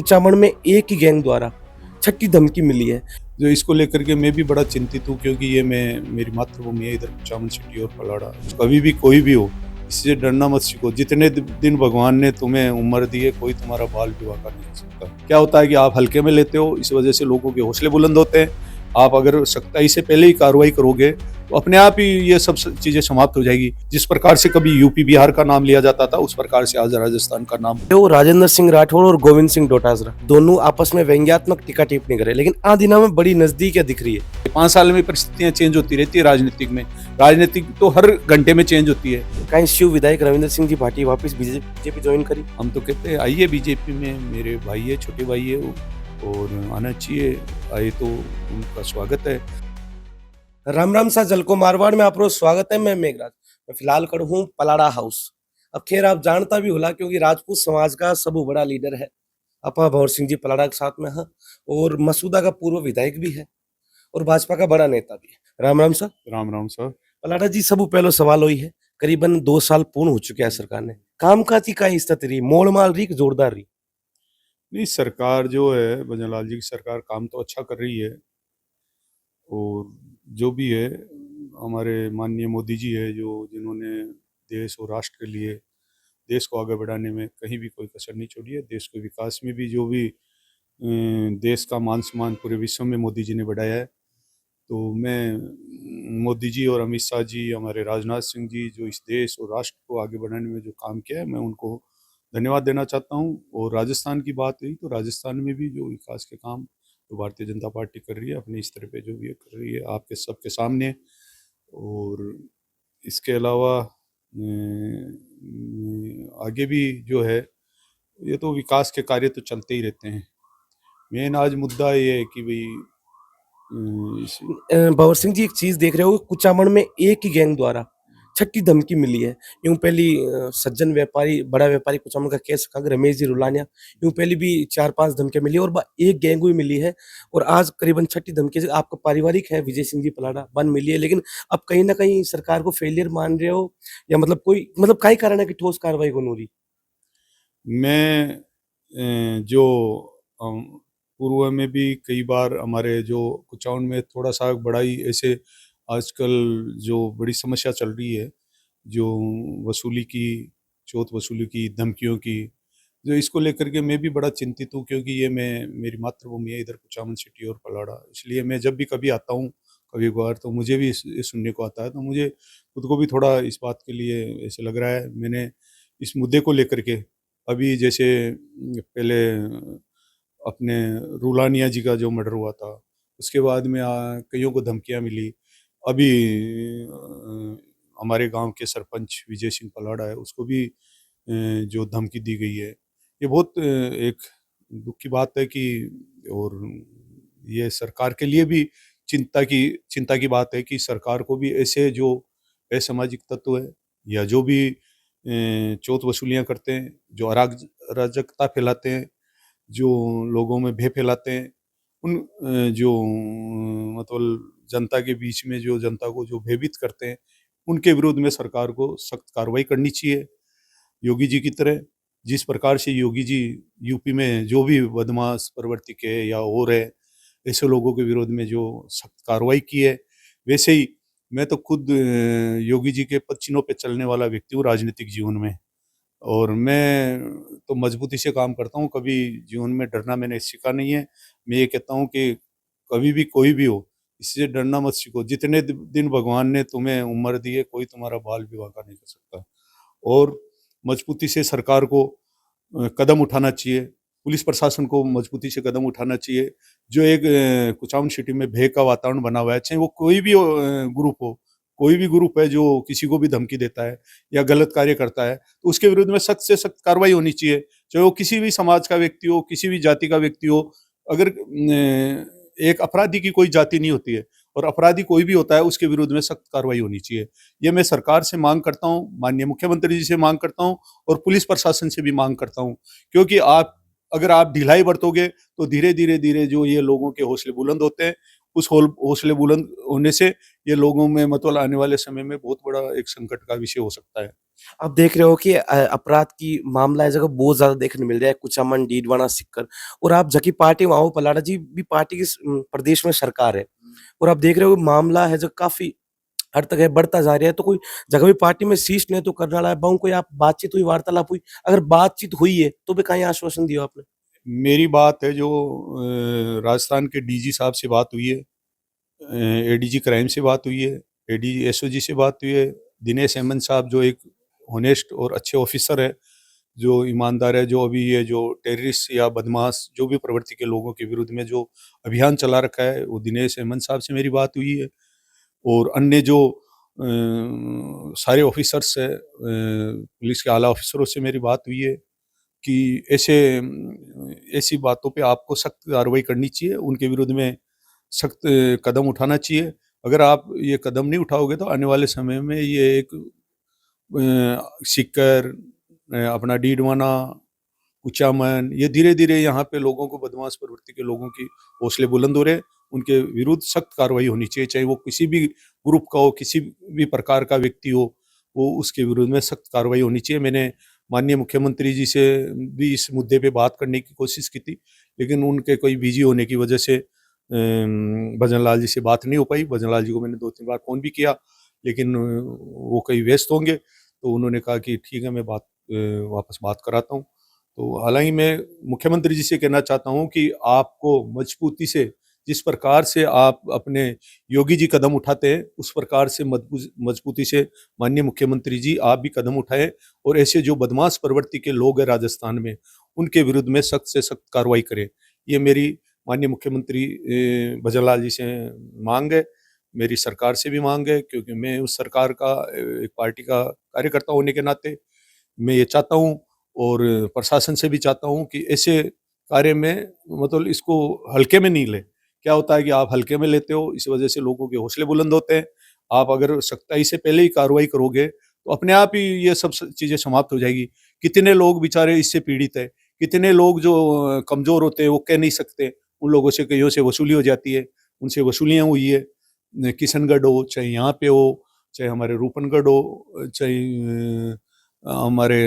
कुचामन में एक ही गैंग द्वारा छठी धमकी मिली है। जो इसको लेकर के मैं भी बड़ा चिंतित हूँ, क्योंकि ये मेरी मातृभूमि है इधर कुचामन सिटी और पलाड़ा। कभी भी कोई भी हो, इससे डरना मत सीखो। जितने दिन भगवान ने तुम्हें उम्र दी है, कोई तुम्हारा बाल विवाह कर नहीं सकता। क्या होता है कि आप हल्के में लेते हो, इस वजह से लोगों के हौसले बुलंद होते हैं। आप अगर सख्ताई से पहले ही कार्रवाई करोगे तो अपने आप ही ये सब चीजें समाप्त हो जाएगी। जिस प्रकार से कभी यूपी बिहार का नाम लिया जाता था, उस प्रकार से आज राजस्थान का नाम। तो राजेंद्र सिंह राठौड़ और गोविंद सिंह डोटासरा दोनों आपस में व्यंग्यात्मक टीका टिप्पणी करे, लेकिन आदिना में बड़ी नजदीक दिख रही है। 5 साल में परिस्थितियां चेंज होती रहती है राजनीतिक में। राजनीतिक तो हर घंटे में चेंज होती है। कहीं शिव विधायक रविंद्र सिंह जी भाटी वापस बीजेपी ज्वाइन करी। हम तो कहते हैं आइए बीजेपी में, मेरे भाई है, छोटे भाई है, और आना चाहिए। आए तो उनका स्वागत है। राम राम सा जलको मारवाड़ में आपको स्वागत है। मैं मेघराज। मैं फिलहाल खड़ा हूँ पलाड़ा हाउस। अब खैर आप जानता भी होला, क्योंकि राजपूत समाज का सबसे बड़ा लीडर है अपा भंवर सिंह जी पलाड़ा के साथ में है, और मसूदा का पूर्व विधायक भी है और भाजपा का बड़ा नेता भी है। राम राम सर। राम राम सर। पलाड़ा जी, सब पहलो सवाल वही है, करीबन 2 साल पूर्ण हो चुके हैं सरकार ने। काम काजी का स्थिति रही, मोड़ माल रही कि जोरदार रही? नहीं, सरकार जो है भजनलाल जी की सरकार काम तो अच्छा कर रही है। और जो भी है, हमारे माननीय मोदी जी है जो जिन्होंने देश और राष्ट्र के लिए, देश को आगे बढ़ाने में कहीं भी कोई कसर नहीं छोड़ी है। देश के विकास में भी जो भी देश का मान सम्मान पूरे विश्व में मोदी जी ने बढ़ाया है। तो मैं मोदी जी और अमित शाह जी, हमारे राजनाथ सिंह जी, जो इस देश और राष्ट्र को आगे बढ़ाने में जो काम किया है, मैं उनको धन्यवाद देना चाहता हूँ। और राजस्थान की बात हुई तो राजस्थान में भी जो विकास के काम तो भारतीय जनता पार्टी कर रही है, अपने स्तर पे जो भी कर रही है आपके सबके सामने। और इसके अलावा आगे भी जो है, ये तो विकास के कार्य तो चलते ही रहते हैं। मेन आज मुद्दा ये है कि भाई भंवर सिंह जी, एक चीज देख रहे हो, कुचामन में एक ही गैंग द्वारा छठी धमकी मिली है। यूं पहली सज्जन व्यापारी, बड़ा व्यापारी कुचामन का कह सका रमेश जी रुलानिया, यूं पहले भी 4-5 धमकियां मिली और एक गैंग हुई मिली है। और आज करीबन छठी धमकी से आपका पारिवारिक है विजय सिंह जी पलाड़ा बन मिली है, लेकिन अब कहीं ना कहीं सरकार को फेलियर मान रहे हो, या मतलब कोई मतलब कई कारण है कि ठोस कार्रवाई को नूरी? मैं जो पूर्व में भी कई बार हमारे जो कुचामन में थोड़ा सा बड़ा ही ऐसे आजकल जो बड़ी समस्या चल रही है, जो वसूली की, चौथ वसूली की, धमकियों की, जो इसको लेकर के मैं भी बड़ा चिंतित हूँ, क्योंकि ये मेरी मातृभूमि है इधर कुचामन सिटी और पलाड़ा। इसलिए मैं जब भी कभी आता हूँ, कभी कभार, तो मुझे भी ये सुनने को आता है, तो मुझे खुद को भी थोड़ा इस बात के लिए ऐसे लग रहा है। मैंने इस मुद्दे को लेकर के अभी जैसे पहले अपने रुलानिया जी का जो मर्डर हुआ था, उसके बाद में कईयों को धमकियां मिली। अभी हमारे गांव के सरपंच विजय सिंह पलाड़ा है, उसको भी जो धमकी दी गई है, ये बहुत एक दुख की बात है कि, और ये सरकार के लिए भी चिंता की बात है कि सरकार को भी ऐसे जो असामाजिक तत्व है, या जो भी चौथ वसूलियाँ करते हैं, जो अराजकता फैलाते हैं, जो लोगों में भय फैलाते हैं, उन जो मतलब जनता के बीच में जो जनता को जो भयभीत करते हैं, उनके विरोध में सरकार को सख्त कार्रवाई करनी चाहिए। योगी जी की तरह, जिस प्रकार से योगी जी यूपी में जो भी बदमाश प्रवृत्ति के या और है, ऐसे लोगों के विरोध में जो सख्त कार्रवाई की है, वैसे ही मैं तो खुद योगी जी के पद-चिन्हों पे चलने वाला व्यक्ति हूँ राजनीतिक जीवन में। और मैं तो मजबूती से काम करता हूँ, कभी जीवन में डरना मैंने सीखा नहीं है। मैं ये कहता हूँ कि कभी भी कोई भी हो, इससे डरना मत सीखो। जितने दिन भगवान ने तुम्हें उम्र दी है, कोई तुम्हारा बाल विवाह का नहीं कर सकता। और मजबूती से सरकार को कदम उठाना चाहिए, पुलिस प्रशासन को मजबूती से कदम उठाना चाहिए। जो एक कुचामन सिटी में भय का वातावरण बना हुआ है, चाहे वो कोई भी ग्रुप हो, कोई भी ग्रुप है जो किसी को भी धमकी देता है या गलत कार्य करता है, तो उसके विरुद्ध में सख्त से सख्त कार्रवाई होनी चाहिए। चाहे वो किसी भी समाज का व्यक्ति हो, किसी भी जाति का व्यक्ति हो। अगर एक अपराधी की कोई जाति नहीं होती है, और अपराधी कोई भी होता है, उसके विरुद्ध में सख्त कार्रवाई होनी चाहिए। ये मैं सरकार से मांग करता हूँ, माननीय मुख्यमंत्री जी से मांग करता हूँ, और पुलिस प्रशासन से भी मांग करता हूँ। क्योंकि अगर आप ढिलाई बरतोगे तो धीरे-धीरे जो ये लोगों के हौसले बुलंद होते हैं, उस हौसले बुलंद होने से ये लोगों में मतलब आने वाले समय में बहुत बड़ा एक संकट का विषय हो सकता है। आप देख रहे हो कि अपराध की मामला है जगह बहुत ज्यादा देखने मिल रहा है, कुचामन, डीडवाना, सिक्कर। और आप जकी पार्टी वहां हो, पलाड़ा जी भी पार्टी की प्रदेश में सरकार है। और आप देख रहे हो मामला है जो काफी हर तक है बढ़ता जा रहा है। तो कोई जगह भी पार्टी में शीश ने तो करने वाला है बाऊ, कोई आप बातचीत हुई, वार्तालाप हुई? अगर बातचीत हुई है तो भी कहीं आश्वासन दिया आपने? मेरी बात है जो राजस्थान के डीजी साहब से बात हुई है, एडीजी क्राइम से बात हुई है, एडीजी एसओजी से बात हुई है। दिनेश हेमंत साहब जो एक होनेस्ट और अच्छे ऑफिसर है, जो ईमानदार है, जो अभी ये जो टेररिस्ट या बदमाश जो भी प्रवृत्ति के लोगों के विरुद्ध में जो अभियान चला रखा है, वो दिनेश हेमंत साहब से मेरी बात हुई है। और अन्य जो सारे ऑफिसर्स है, पुलिस के आला ऑफिसरों से मेरी बात हुई है कि ऐसी बातों पे आपको सख्त कार्रवाई करनी चाहिए, उनके विरुद्ध में सख्त कदम उठाना चाहिए। अगर आप ये कदम नहीं उठाओगे तो आने वाले समय में ये एक सीकर, अपना डीडवाना, कुचामन, ये धीरे-धीरे यहाँ पे लोगों को, बदमाश प्रवृत्ति के लोगों की हौसले बुलंद हो रहे हैं। उनके विरुद्ध सख्त कार्रवाई होनी चाहिए, चाहे वो किसी भी ग्रुप का हो, किसी भी प्रकार का व्यक्ति हो, वो उसके विरुद्ध में सख्त कार्रवाई होनी चाहिए। मैंने माननीय मुख्यमंत्री जी से भी इस मुद्दे पे बात करने की कोशिश की थी, लेकिन उनके कोई बिज़ी होने की वजह से भजन लाल जी से बात नहीं हो पाई। भजन लाल जी को मैंने 2-3 बार फ़ोन भी किया, लेकिन वो कहीं व्यस्त होंगे, तो उन्होंने कहा कि ठीक है, मैं वापस बात कराता हूँ। तो हालाँकि मैं मुख्यमंत्री जी से कहना चाहता हूँ कि आपको मजबूती से, जिस प्रकार से आप अपने योगी जी कदम उठाते हैं, उस प्रकार से मजबूती से माननीय मुख्यमंत्री जी आप भी कदम उठाएँ और ऐसे जो बदमाश प्रवृत्ति के लोग हैं राजस्थान में, उनके विरुद्ध में सख्त से सख्त कार्रवाई करें। ये मेरी माननीय मुख्यमंत्री भजन लाल जी से माँग है, मेरी सरकार से भी माँग है, क्योंकि मैं उस सरकार का एक पार्टी का कार्यकर्ता होने के नाते मैं ये चाहता हूँ, और प्रशासन से भी चाहता हूँ कि ऐसे कार्य में मतलब इसको हल्के में नहीं लें। क्या होता है कि आप हल्के में लेते हो, इस वजह से लोगों के हौसले बुलंद होते हैं। आप अगर सख्ताई से पहले ही कार्रवाई करोगे, तो अपने आप ही ये सब चीज़ें समाप्त हो जाएगी। कितने लोग बेचारे इससे पीड़ित हैं, कितने लोग जो कमज़ोर होते हैं, वो कह नहीं सकते, उन लोगों से कईयों से वसूली हो जाती है, उनसे वसूलियाँ हुई है। किशनगढ़ हो, चाहे यहाँ पे हो, चाहे हमारे रूपनगढ़ हो, चाहे हमारे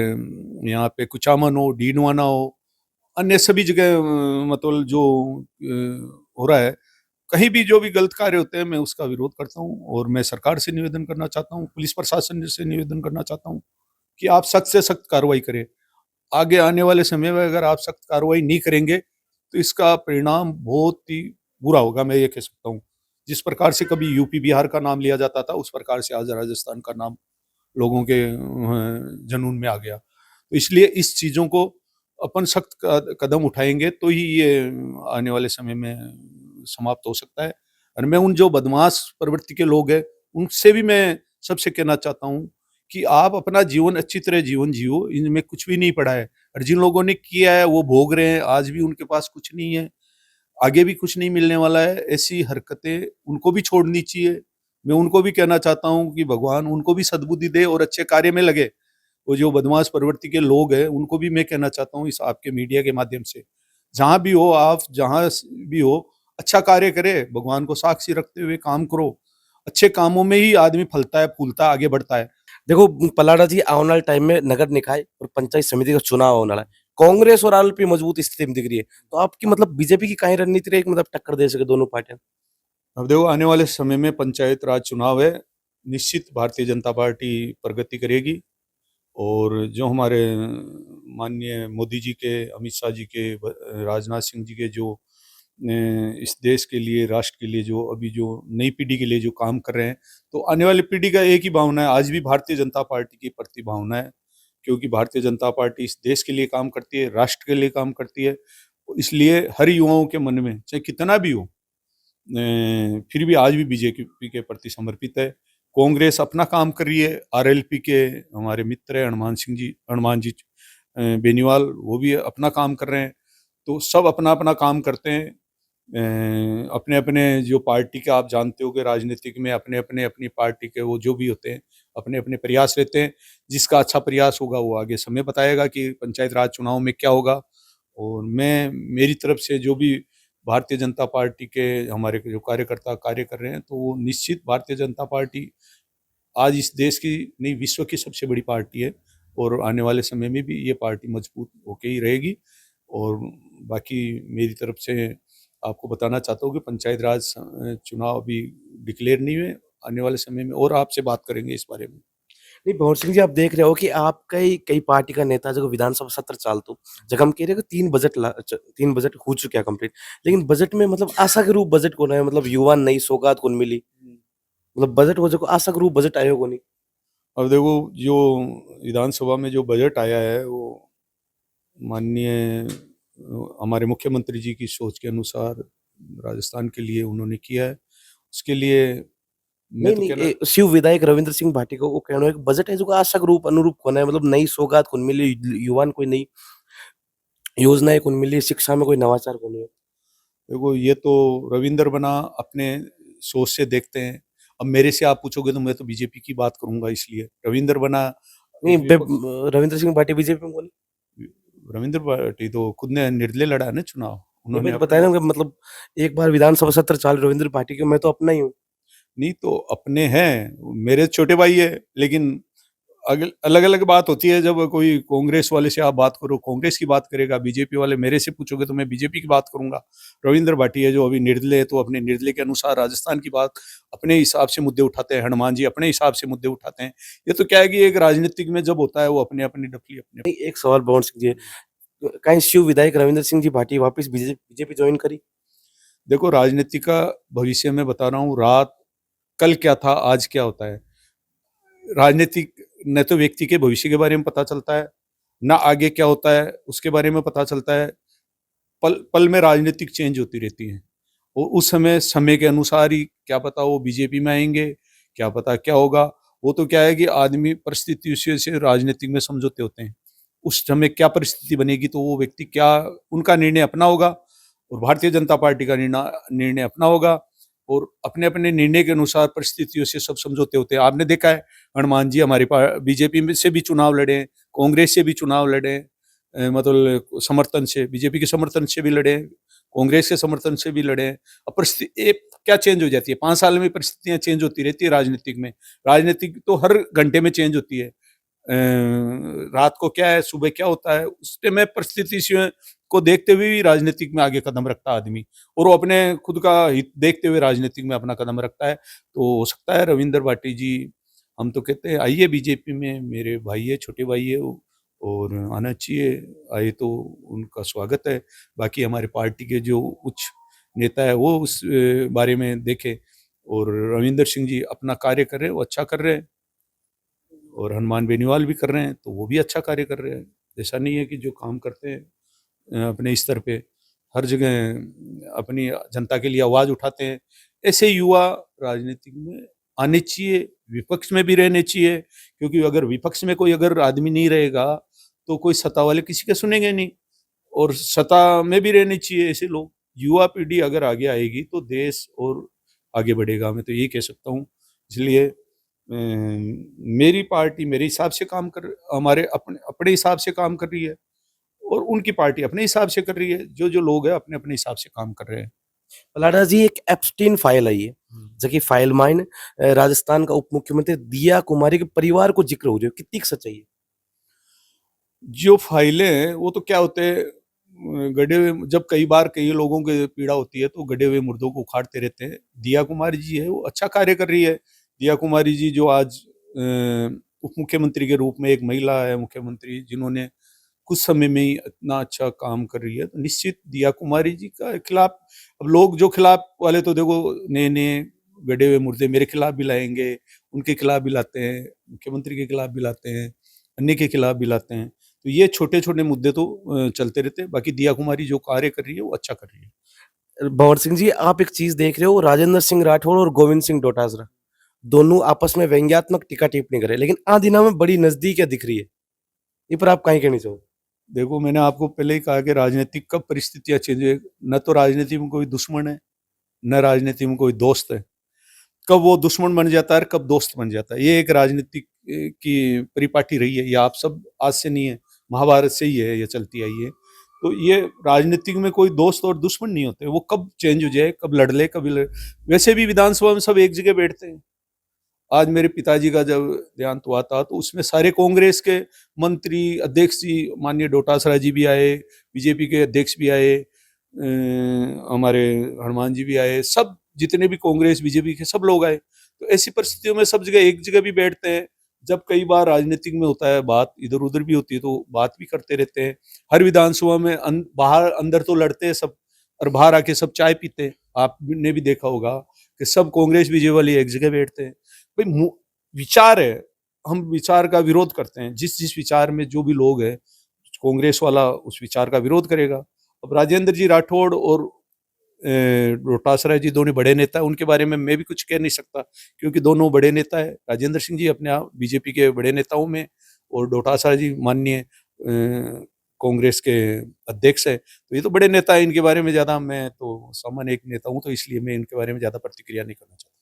यहाँ पे कुचामन हो, डीडवाना हो, अन्य सभी जगह मतलब जो हो रहा है, कहीं भी जो भी गलत कार्य होते हैं, मैं उसका विरोध करता हूँ, और मैं सरकार से निवेदन करना चाहता हूँ, पुलिस प्रशासन से निवेदन करना चाहता हूँ कि आप सख्त से सख्त कार्रवाई करें। आगे आने वाले समय में अगर आप सख्त कार्रवाई नहीं करेंगे, तो इसका परिणाम बहुत ही बुरा होगा, मैं ये कह सकता हूँ। जिस प्रकार से कभी यूपी, बिहार का नाम लिया जाता था, उस प्रकार से आज राजस्थान का नाम लोगों के जनून में आ गया। तो इसलिए इस चीज़ों को अपन सख्त कदम उठाएँगे तो ही ये आने वाले समय में समाप्त हो सकता है। और मैं उन जो बदमाश प्रवृत्ति के लोग हैं, उनसे भी मैं सबसे कहना चाहता हूँ कि आप अपना जीवन अच्छी तरह जीवन जियो, इनमें कुछ भी नहीं पड़ा है। और जिन लोगों ने किया है, वो भोग रहे हैं, आज भी उनके पास कुछ नहीं है, आगे भी कुछ नहीं मिलने वाला है। ऐसी हरकतें उनको भी छोड़नी चाहिए। मैं उनको भी कहना चाहता हूँ कि भगवान उनको भी सद्बुद्धि दे और अच्छे कार्य में लगे। वो जो बदमाश प्रवृत्ति के लोग हैं, उनको भी मैं कहना चाहता हूँ इस आपके मीडिया के माध्यम से, जहाँ भी हो आप, जहाँ भी हो, अच्छा कार्य करें, भगवान को साक्षी रखते हुए काम करो। अच्छे कामों में ही आदमी फलता है, फूलता है, आगे बढ़ता है। देखो पलाड़ा जी, आने वाले टाइम में नगर निकाय और पंचायत समिति का चुनाव होने वाला है। कांग्रेस और आरएलपी मजबूत स्थिति में दिख रही है। तो आपकी मतलब बीजेपी की काहे रणनीति रहेगी, मतलब टक्कर दे सके दोनों पार्टियां? अब देखो, आने वाले समय में पंचायत राज चुनाव है, निश्चित भारतीय जनता पार्टी प्रगति करेगी। और जो हमारे माननीय मोदी जी के, अमित शाह जी के, राजनाथ सिंह जी के जो इस देश के लिए, राष्ट्र के लिए, जो अभी जो नई पीढ़ी के लिए जो काम कर रहे हैं, तो आने वाली पीढ़ी का एक ही भावना है, आज भी भारतीय जनता पार्टी की प्रति भावना है, क्योंकि भारतीय जनता पार्टी इस देश के लिए काम करती है, राष्ट्र के लिए काम करती है। इसलिए हर युवाओं के मन में चाहे कितना भी हो, फिर भी आज भी बीजेपी के प्रति समर्पित है। कांग्रेस अपना काम कर रही है, आरएलपी के हमारे मित्र हैं हनुमान जी बेनीवाल, वो भी अपना काम कर रहे हैं। तो सब अपना अपना काम करते हैं। अपने अपने जो पार्टी के, आप जानते हो कि राजनीतिक में अपने अपने अपनी पार्टी के वो जो भी होते हैं, अपने अपने प्रयास रहते हैं। जिसका अच्छा प्रयास होगा वो आगे समय बताएगा कि पंचायत राज चुनाव में क्या होगा। और मैं, मेरी तरफ से जो भी भारतीय जनता पार्टी के हमारे जो कार्यकर्ता कार्य कर रहे हैं, तो वो निश्चित भारतीय जनता पार्टी आज इस देश की नहीं, विश्व की सबसे बड़ी पार्टी है, और आने वाले समय में भी ये पार्टी मजबूत होके ही रहेगी। और बाकी मेरी तरफ से आपको बताना चाहता हूँ कि पंचायत राज चुनाव अभी डिक्लेयर नहीं हुए, आने वाले समय में और आपसे बात करेंगे इस बारे में। नहीं भंवर सिंह जी, आप देख रहे हो कि आप कई कई पार्टी का नेता जो विधानसभा सत्र चालतो जब हम कह रहे हैं कि 3 बजट हो चुके हैं कंप्लीट, लेकिन बजट में मतलब आशा के रूप बजट को है, मतलब युवा नई सौगात कौन मिली, मतलब बजट हो जो आशा के रूप बजट आयोग को नहीं। अब देखो, जो विधानसभा में जो बजट आया है वो माननीय हमारे मुख्यमंत्री जी की सोच के अनुसार राजस्थान के लिए उन्होंने किया है। उसके लिए मैं नहीं तो नहीं कहना, शिव विधायक रविंद्र सिंह भाटी को वो कहना है कि बजट है जो आशा के रूप अनुरूप कौन है, मतलब नई सौगात कौन मिली, युवान कोई नई योजनाएं कौन मिली, शिक्षा में कोई नवाचार कौन है। देखो ये तो रविंद्र बना अपने सोच से देखते हैं। अब मेरे से आप पूछोगे तो मैं तो बीजेपी की बात करूंगा, इसलिए रविंद्र बना नहीं एक विपक्ष। रविंद्र सिंह भाटी बीजेपी में कौन है? रविंद्र पार्टी तो खुद ने निर्दलीय लड़ा है ना चुनाव, नहीं उन्होंने मैं तो अपने। बताया ना कि मतलब एक बार विधानसभा सत्र चाल रविंद्र भाटी के, मैं तो अपना ही हूँ। नहीं तो अपने हैं, मेरे छोटे भाई है, लेकिन अलग अलग बात होती है। जब कोई कांग्रेस वाले से आप बात करो, कांग्रेस की बात करेगा, बीजेपी वाले मेरे से पूछोगे तो मैं बीजेपी की बात करूंगा। रविंद्र भाटिया जो अभी निर्दलीय है, तो अपने निर्दलीय के अनुसार राजस्थान की बात अपने हिसाब से मुद्दे उठाते हैं। हनुमान जी अपने हिसाब से मुद्दे उठाते हैं। ये तो क्या है कि एक राजनीतिक में जब होता है वो अपने अपनी डफली अपने। नहीं एक सवाल भंवर सिंह जी, कहीं शिव विधायक रविंद्र सिंह जी भाटी वापस बीजेपी ज्वाइन करी? देखो, राजनीति का भविष्य में बता रहा हूँ, रात कल क्या था आज क्या होता है। राजनीतिक न तो व्यक्ति के भविष्य के बारे में पता चलता है, ना आगे क्या होता है उसके बारे में पता चलता है। पल पल में राजनीतिक चेंज होती रहती है, और उस समय के अनुसार ही क्या पता वो बीजेपी में आएंगे, क्या पता क्या होगा। वो तो क्या है कि आदमी परिस्थिति से राजनीतिक में समझौते होते हैं। उस समय क्या परिस्थिति बनेगी तो वो व्यक्ति क्या, उनका निर्णय अपना होगा, और भारतीय जनता पार्टी का निर्णय अपना होगा। और अपने अपने निर्णय के अनुसार परिस्थितियों से सब समझौते होते हैं। आपने देखा है, हनुमान जी हमारी बीजेपी में से भी चुनाव लड़े, कांग्रेस से भी चुनाव लड़े, मतलब समर्थन से, बीजेपी के समर्थन से भी लड़े, कांग्रेस के समर्थन से भी लड़े। अब परिस्थिति क्या चेंज हो जाती है, 5 साल में परिस्थितियां चेंज होती रहती है राजनीतिक में। राजनीतिक तो हर घंटे में चेंज होती है। रात को क्या है, सुबह क्या होता है, उस में परिस्थिति को देखते हुए भी राजनीतिक में आगे कदम रखता है आदमी, और वो अपने खुद का हित देखते हुए राजनीतिक में अपना कदम रखता है। तो हो सकता है रविंद्र भाटी जी, हम तो कहते हैं आइए बीजेपी में, मेरे भाई है, छोटे भाई है वो, और आना चाहिए। आए तो उनका स्वागत है। बाकी हमारे पार्टी के जो उच्च नेता है वो उस बारे में देखें। और रविंद्र सिंह जी अपना कार्य कर रहे हैं, वो अच्छा कर रहे हैं, और हनुमान बेनीवाल भी कर रहे हैं तो वो भी अच्छा कार्य कर रहे हैं। ऐसा नहीं है कि जो काम करते हैं अपने स्तर पे हर जगह अपनी जनता के लिए आवाज उठाते हैं, ऐसे युवा राजनीतिक में आने चाहिए, विपक्ष में भी रहने चाहिए। क्योंकि अगर विपक्ष में कोई अगर आदमी नहीं रहेगा तो कोई सत्ता वाले किसी के सुनेंगे नहीं, और सत्ता में भी रहने चाहिए ऐसे लोग। युवा पीढ़ी अगर आगे आएगी तो देश और आगे बढ़ेगा, मैं तो यही कह सकता हूँ। इसलिए मेरी पार्टी मेरे हिसाब से काम कर, हमारे अपने अपने हिसाब से काम कर रही है, और उनकी पार्टी अपने हिसाब से कर रही है। जो जो लोग हैं अपने अपने हिसाब से काम कर रहे हैं। पलाड़ा जी एक एप्स्टीन फाइल आई है, जबकि फाइल माइन राजस्थान का उप मुख्यमंत्री दिया कुमारी के परिवार को जिक्र हो रही है, कितनी सच्चाई है? जो फाइलें हैं वो तो क्या होते हैं, गड़े हुए, जब कई बार कई लोगों के पीड़ा होती है तो गड़े हुए मुर्दों को उखाड़ते रहते हैं। दिया कुमारी जी है वो अच्छा कार्य कर रही है। दिया कुमारी जी जो आज उप मुख्यमंत्री के रूप में एक महिला है मुख्यमंत्री, जिन्होंने कुछ समय में ही इतना अच्छा काम कर रही है, तो निश्चित दिया कुमारी जी का खिलाफ, अब लोग जो खिलाफ वाले तो देखो नए नए गड़े हुए मुर्दे मेरे खिलाफ भी लाएंगे, उनके खिलाफ भी लाते हैं, मुख्यमंत्री के खिलाफ भी लाते हैं, अन्य के खिलाफ भी लाते हैं। तो ये छोटे छोटे मुद्दे तो चलते रहते हैं। बाकी दिया कुमारी जो कार्य कर रही है वो अच्छा कर रही है। भंवर सिंह जी, आप एक चीज देख रहे हो, राजेंद्र सिंह राठौड़ और गोविंद सिंह डोटासरा दोनों आपस में व्यंग्यात्मक टीका टिप्पणी करे, लेकिन आदिना में बड़ी नजदीक दिख रही है, ये पर आप कहीं कहनी चाहो? देखो, मैंने आपको पहले ही कहा कि राजनीतिक कब परिस्थितियां चेंज हुई, न तो राजनीति में कोई दुश्मन है, न राजनीति में कोई दोस्त है। कब वो दुश्मन बन जाता है और कब दोस्त बन जाता है, ये एक राजनीतिक की परिपाटी रही है। ये आप सब आज से नहीं है, महाभारत से ही है, ये चलती आई है। तो ये राजनीतिक में कोई दोस्त और दुश्मन नहीं होते, वो कब चेंज हो जाए, कब लड़ ले, कभी लड़। वैसे भी विधानसभा में सब एक जगह बैठते हैं, आज मेरे पिताजी का जब देहांत हुआ था तो उसमें सारे कांग्रेस के मंत्री अध्यक्ष जी, माननीय डोटासरा जी भी आए, बीजेपी के अध्यक्ष भी आए, हमारे हनुमान जी भी आए, सब जितने भी कांग्रेस बीजेपी के सब लोग आए। तो ऐसी परिस्थितियों में सब जगह एक जगह भी बैठते हैं। जब कई बार राजनीतिक में होता है, बात इधर उधर भी होती है तो बात भी करते रहते हैं। हर विधानसभा में बाहर अंदर तो लड़ते हैं सब, और बाहर आके सब चाय पीते हैं। आपने भी देखा होगा कि सब कांग्रेस बीजेपी वाले एक जगह बैठते हैं। भाई विचार है, हम विचार का विरोध करते हैं। जिस जिस विचार में जो भी लोग हैं, कांग्रेस वाला उस विचार का विरोध करेगा। अब राजेंद्र जी राठौड़ और डोटासरा जी दोनों बड़े नेता हैं, उनके बारे में मैं भी कुछ कह नहीं सकता क्योंकि दोनों बड़े नेता है। राजेंद्र सिंह जी अपने आप बीजेपी के बड़े नेताओं में, और डोटासरा जी माननीय कांग्रेस के अध्यक्ष है। तो ये तो बड़े नेता है, इनके बारे में ज्यादा, मैं तो सामान्य एक नेता हूँ तो इसलिए मैं इनके बारे में ज्यादा प्रतिक्रिया नहीं करना चाहता।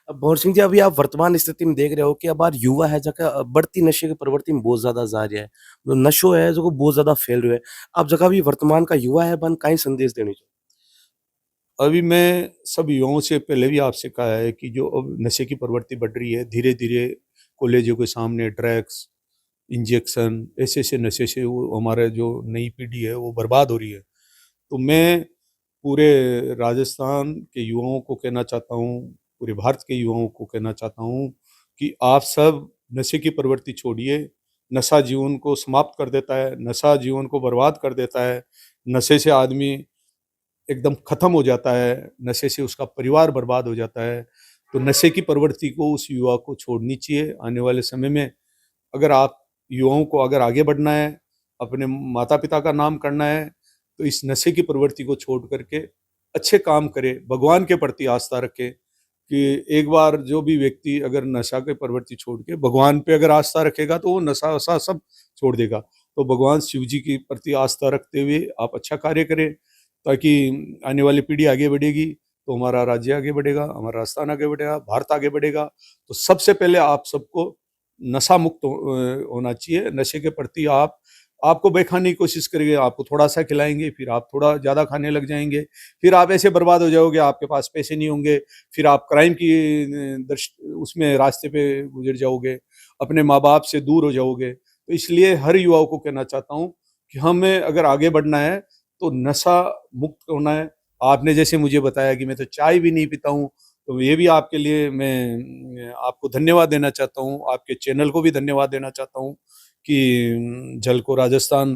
अब भंवर सिंह जी, अभी आप वर्तमान स्थिति में देख रहे हो कि अब बार युवा है जगह बढ़ती नशे की प्रवृत्ति में बहुत ज्यादा जा रहा है, जो नशो है जो बहुत ज्यादा फैल रहा है। अब जगह भी वर्तमान का युवा है बन कहीं संदेश देनी चाहिए। अभी मैं सब युवाओं से पहले भी आपसे कहा है कि जो अब नशे की प्रवृत्ति बढ़ रही है, धीरे धीरे कॉलेजों के सामने ड्रग्स, इंजेक्शन, ऐसे ऐसे नशे से वो हमारे जो नई पीढ़ी है वो बर्बाद हो रही है। तो मैं पूरे राजस्थान के युवाओं को कहना चाहता हूँ, पूरे भारत के युवाओं को कहना चाहता हूँ कि आप सब नशे की प्रवृत्ति छोड़िए। नशा जीवन को समाप्त कर देता है, नशा जीवन को बर्बाद कर देता है। नशे से आदमी एकदम खत्म हो जाता है, नशे से उसका परिवार बर्बाद हो जाता है। तो नशे की प्रवृत्ति को उस युवा को छोड़नी चाहिए। आने वाले समय में अगर आप युवाओं को अगर आगे बढ़ना है, अपने माता पिता का नाम करना है, तो इस नशे की प्रवृत्ति को छोड़ करके अच्छे काम करे, भगवान के प्रति आस्था रखे। कि एक बार जो भी व्यक्ति अगर नशा की प्रवृत्ति छोड़ के भगवान पे अगर आस्था रखेगा तो वो नशा वशा सब छोड़ देगा। तो भगवान शिव जी के प्रति आस्था रखते हुए आप अच्छा कार्य करें, ताकि आने वाली पीढ़ी आगे बढ़ेगी तो हमारा राज्य आगे बढ़ेगा, हमारा राजस्थान आगे बढ़ेगा, भारत आगे बढ़ेगा। तो सबसे पहले आप सबको नशा मुक्त होना चाहिए। नशे के प्रति आपको बहकाने की कोशिश करेंगे, आपको थोड़ा सा खिलाएंगे, फिर आप थोड़ा ज़्यादा खाने लग जाएंगे, फिर आप ऐसे बर्बाद हो जाओगे, आपके पास पैसे नहीं होंगे, फिर आप क्राइम की उसमें रास्ते पे गुजर जाओगे, अपने माँ बाप से दूर हो जाओगे। तो इसलिए हर युवाओं को कहना चाहता हूँ कि हमें अगर आगे बढ़ना है तो नशा मुक्त होना है। आपने जैसे मुझे बताया कि मैं तो चाय भी नहीं पीता हूँ, तो ये भी आपके लिए मैं आपको धन्यवाद देना चाहता हूँ, आपके चैनल को भी धन्यवाद देना चाहता हूँ कि झलको राजस्थान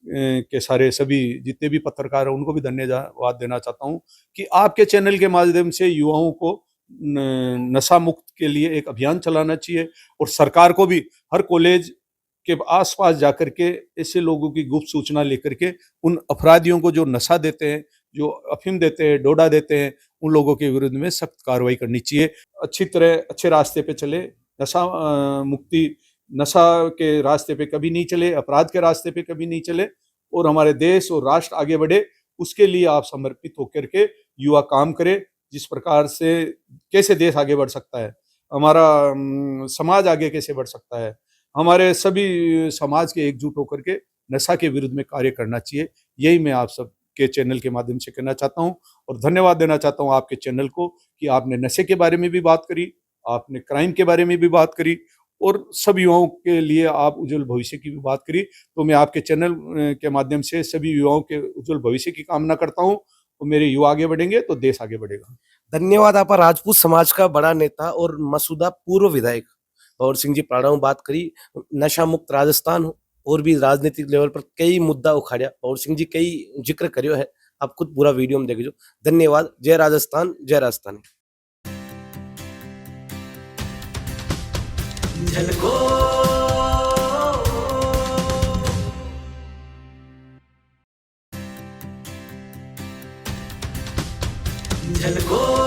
के सारे सभी जितने भी पत्रकार हैं उनको भी धन्यवाद देना चाहता हूँ कि आपके चैनल के माध्यम से युवाओं को नशा मुक्त के लिए एक अभियान चलाना चाहिए, और सरकार को भी हर कॉलेज के आसपास जाकर के ऐसे लोगों की गुप्त सूचना लेकर के उन अपराधियों को जो नशा देते हैं, जो अफीम देते हैं, डोडा देते हैं, उन लोगों के विरुद्ध में सख्त कार्रवाई करनी चाहिए। अच्छी तरह अच्छे रास्ते पे चले, नशा मुक्ति, नशा के रास्ते पे कभी नहीं चले, अपराध के रास्ते पे कभी नहीं चले, और हमारे देश और राष्ट्र आगे बढ़े उसके लिए आप समर्पित होकर के युवा काम करें। जिस प्रकार से कैसे देश आगे बढ़ सकता है, हमारा समाज आगे कैसे बढ़ सकता है, हमारे सभी समाज के एकजुट होकर के नशा के विरुद्ध में कार्य करना चाहिए। यही मैं आप सब के चैनल के माध्यम से कहना चाहता हूं, और धन्यवाद देना चाहता हूं आपके चैनल को कि आपने नशे के बारे में भी बात करी, आपने क्राइम के बारे में भी बात करी, और सब युवाओं के लिए आप उज्जवल भविष्य की भी बात करी। तो मैं आपके चैनल के माध्यम से सभी युवाओं के उज्जवल भविष्य की कामना करता हूँ। तो मेरे युवा आगे बढ़ेंगे तो देश आगे बढ़ेगा। धन्यवाद। आपका राजपूत समाज का बड़ा नेता और मसूदा पूर्व विधायक भंवर सिंह जी प्राणा बात करी नशा मुक्त राजस्थान और भी राजनीतिक लेवल पर कई मुद्दा उखाड़िया। भंवर सिंह जी कई जिक्र करियो है, आप खुद पूरा वीडियो में देखियो। धन्यवाद। जय राजस्थान, जय राजस्थानी। झलको